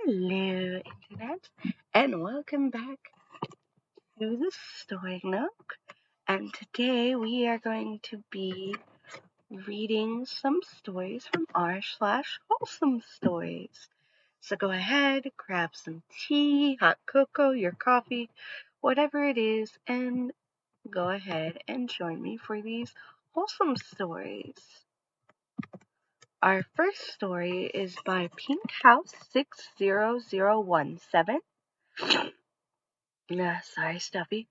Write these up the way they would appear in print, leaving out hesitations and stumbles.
Hello, Internet, and welcome back to the Story Nook. And today we are going to be reading some stories from r/slash wholesome stories. So go ahead, grab some tea, hot cocoa, your coffee, whatever it is, and go ahead and join me for these wholesome stories. Our first story is by Pink House 60017. Sorry, Stuffy.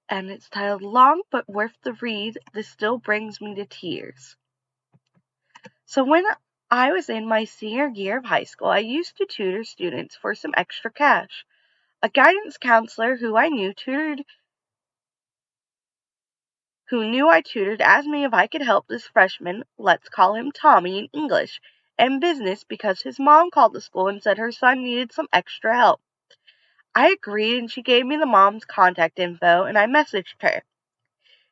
And it's titled Long But Worth the Read, This Still Brings Me to Tears. So when I was in my senior year of high school, I used to tutor students for some extra cash. A guidance counselor who knew I tutored asked me if I could help this freshman, let's call him Tommy in English, and business because his mom called the school and said her son needed some extra help. I agreed and she gave me the mom's contact info and I messaged her.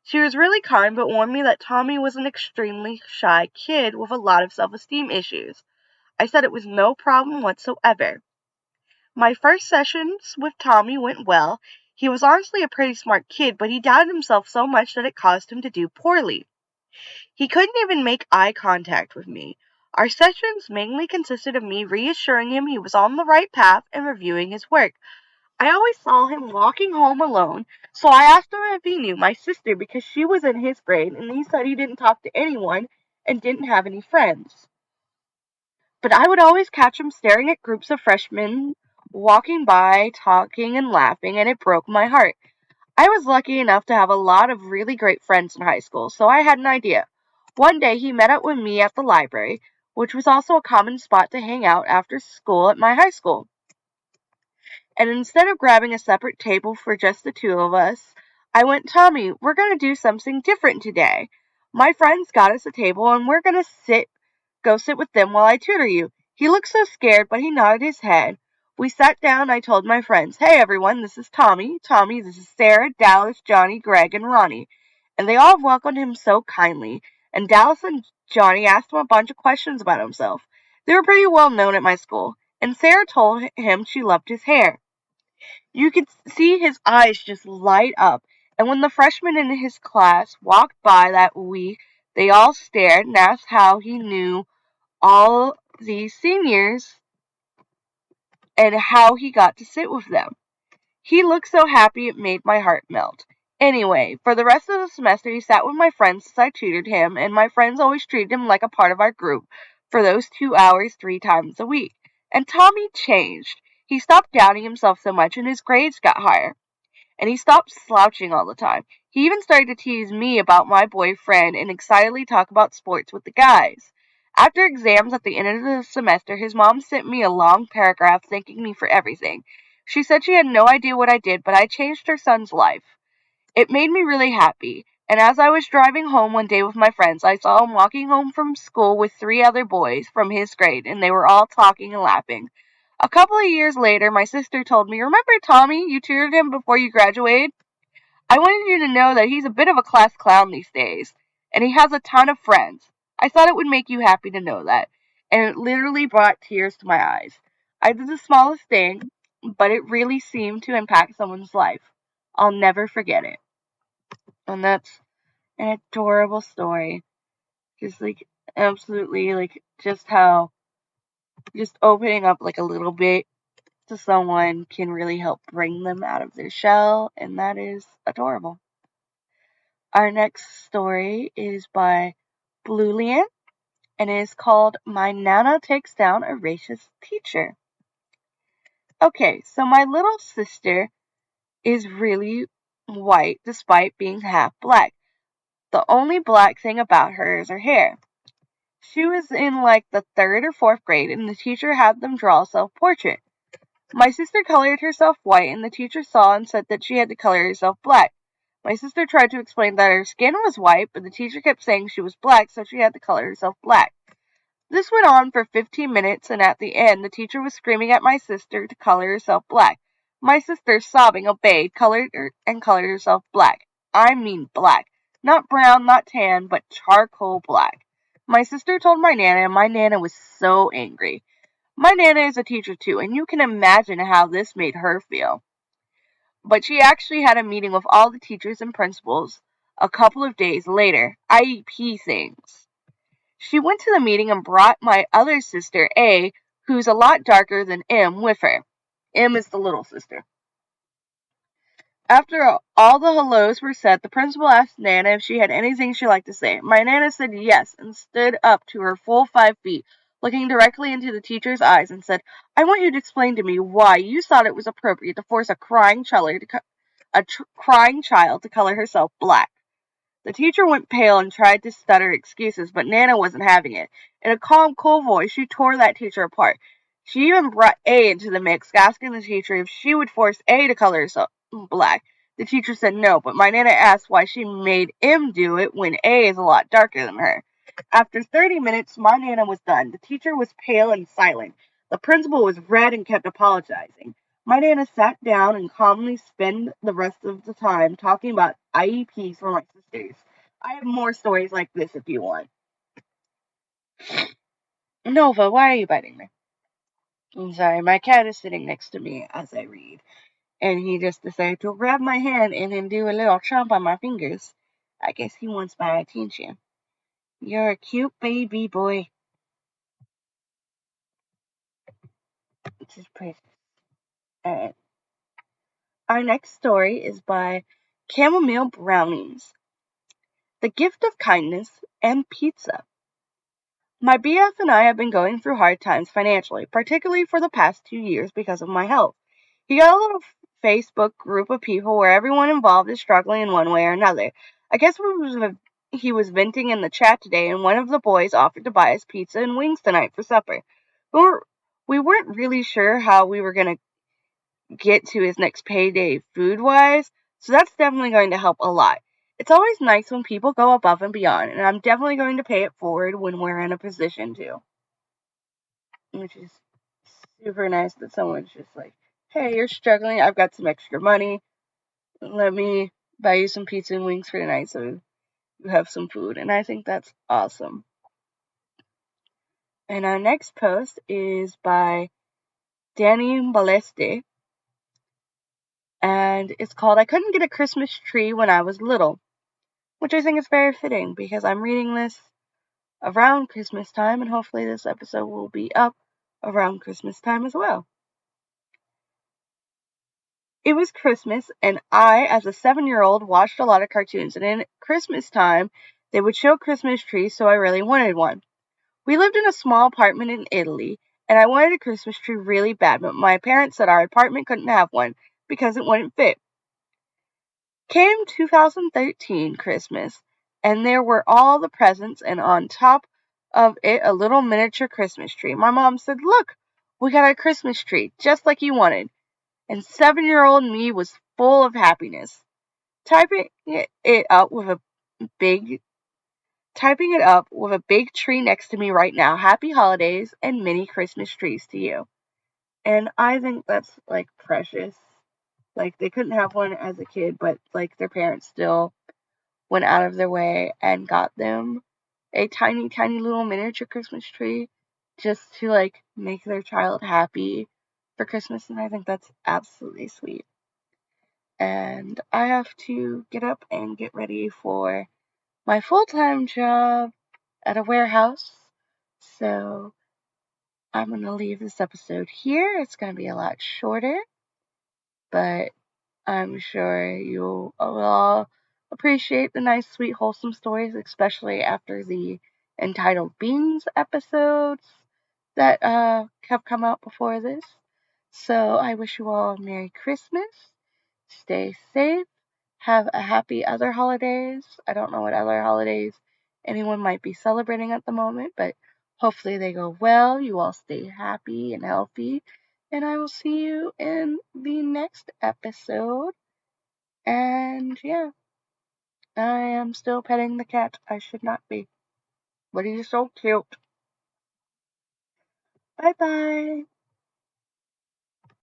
She was really kind but warned me that Tommy was an extremely shy kid with a lot of self-esteem issues. I said it was no problem whatsoever. My first sessions with Tommy went well. He was honestly a pretty smart kid, but he doubted himself so much that it caused him to do poorly. He couldn't even make eye contact with me. Our sessions mainly consisted of me reassuring him he was on the right path and reviewing his work. I always saw him walking home alone, so I asked him if he knew my sister because she was in his grade, and he said he didn't talk to anyone and didn't have any friends. But I would always catch him staring at groups of freshmen walking by, talking and laughing, and it broke my heart. I was lucky enough to have a lot of really great friends in high school, so I had an idea. One day he met up with me at the library, which was also a common spot to hang out after school at my high school. And instead of grabbing a separate table for just the two of us, I went, Tommy, we're going to do something different today. My friends got us a table and we're going to go sit with them while I tutor you. He looked so scared, but he nodded his head. We sat down and I told my friends, hey everyone, this is Tommy. Tommy, this is Sarah, Dallas, Johnny, Greg, and Ronnie. And they all welcomed him so kindly. And Dallas and Johnny asked him a bunch of questions about himself. They were pretty well known at my school. And Sarah told him she loved his hair. You could see his eyes just light up, and when the freshmen in his class walked by that week, they all stared and asked how he knew all these seniors and how he got to sit with them. He looked so happy it made my heart melt. Anyway, for the rest of the semester, he sat with my friends as I tutored him, and my friends always treated him like a part of our group for those 2 hours 3 times a week. And Tommy changed. He stopped doubting himself so much, and his grades got higher. And he stopped slouching all the time. He even started to tease me about my boyfriend and excitedly talk about sports with the guys. After exams at the end of the semester, his mom sent me a long paragraph thanking me for everything. She said she had no idea what I did, but I changed her son's life. It made me really happy. And as I was driving home one day with my friends, I saw him walking home from school with 3 other boys from his grade, and they were all talking and laughing. A couple of years later, my sister told me, remember Tommy? You tutored him before you graduated? I wanted you to know that he's a bit of a class clown these days, and he has a ton of friends. I thought it would make you happy to know that, and it literally brought tears to my eyes. I did the smallest thing, but it really seemed to impact someone's life. I'll never forget it. And that's an adorable story. Just absolutely just how just opening up a little bit to someone can really help bring them out of their shell, and that is adorable. Our next story is by Bluelian, and it is called My Nana Takes Down a Racist Teacher. Okay, so my little sister is really white despite being half black. The only black thing about her is her hair. She was in the 3rd or 4th grade, and the teacher had them draw a self-portrait. My sister colored herself white, and the teacher saw and said that she had to color herself black. My sister tried to explain that her skin was white, but the teacher kept saying she was black, so she had to color herself black. This went on for 15 minutes, and at the end, the teacher was screaming at my sister to color herself black. My sister, sobbing, obeyed, colored herself black. I mean black. Not brown, not tan, but charcoal black. My sister told my Nana, and my Nana was so angry. My Nana is a teacher too, and you can imagine how this made her feel. But she actually had a meeting with all the teachers and principals a couple of days later. IEP things. She went to the meeting and brought my other sister, A, who's a lot darker than M, with her. M is the little sister. After all the hellos were said, the principal asked Nana if she had anything she'd like to say. My Nana said yes and stood up to her full 5 feet, looking directly into the teacher's eyes and said, I want you to explain to me why you thought it was appropriate to force a crying child to color herself black. The teacher went pale and tried to stutter excuses, but Nana wasn't having it. In a calm, cool voice, she tore that teacher apart. She even brought A into the mix, asking the teacher if she would force A to color herself black. The teacher said no, but my Nana asked why she made M do it when A is a lot darker than her. After 30 minutes, my Nana was done. The teacher was pale and silent. The principal was red and kept apologizing. My Nana sat down and calmly spent the rest of the time talking about IEPs for my sisters. I have more stories like this if you want. Nova, why are you biting me? I'm sorry, my cat is sitting next to me as I read, and he just decided to grab my hand and then do a little chomp on my fingers. I guess he wants my attention. You're a cute baby boy. This is pretty. Alright. Our next story is by Chamomile Brownies. The Gift of Kindness and Pizza. My BF and I have been going through hard times financially, particularly for the past 2 years because of my health. He got a little Facebook group of people where everyone involved is struggling in one way or another. I guess he was venting in the chat today, and one of the boys offered to buy us pizza and wings tonight for supper. We weren't really sure how we were going to get to his next payday food-wise, so that's definitely going to help a lot. It's always nice when people go above and beyond, and I'm definitely going to pay it forward when we're in a position to. Which is super nice that someone's just like, hey, you're struggling, I've got some extra money, let me buy you some pizza and wings for tonight so you have some food. And I think that's awesome. And our next post is by Danny Baleste, and it's called I Couldn't Get a Christmas Tree When I Was Little, which I think is very fitting because I'm reading this around Christmas time, and hopefully this episode will be up around Christmas time as well. It was Christmas, and I, as a 7-year-old, watched a lot of cartoons, and in Christmas time, they would show Christmas trees, so I really wanted one. We lived in a small apartment in Italy, and I wanted a Christmas tree really bad, but my parents said our apartment couldn't have one because it wouldn't fit. Came 2013 Christmas, and there were all the presents, and on top of it, a little miniature Christmas tree. My mom said, Look, we got a Christmas tree, just like you wanted. And 7-year-old me was full of happiness. Typing it up with a big tree next to me right now. Happy holidays and many Christmas trees to you. And I think that's like precious. Like they couldn't have one as a kid, but like their parents still went out of their way and got them a tiny, tiny little miniature Christmas tree just to like make their child happy for Christmas. And I think that's absolutely sweet. And I have to get up and get ready for my full-time job at a warehouse. So I'm going to leave this episode here. It's going to be a lot shorter, but I'm sure you'll all appreciate the nice, sweet, wholesome stories, especially after the entitled Beans episodes that have come out before this. So I wish you all a Merry Christmas. Stay safe. Have a happy other holidays. I don't know what other holidays anyone might be celebrating at the moment, but hopefully they go well. You all stay happy and healthy. And I will see you in the next episode. And yeah, I am still petting the cat. I should not be. But he's so cute. Bye bye.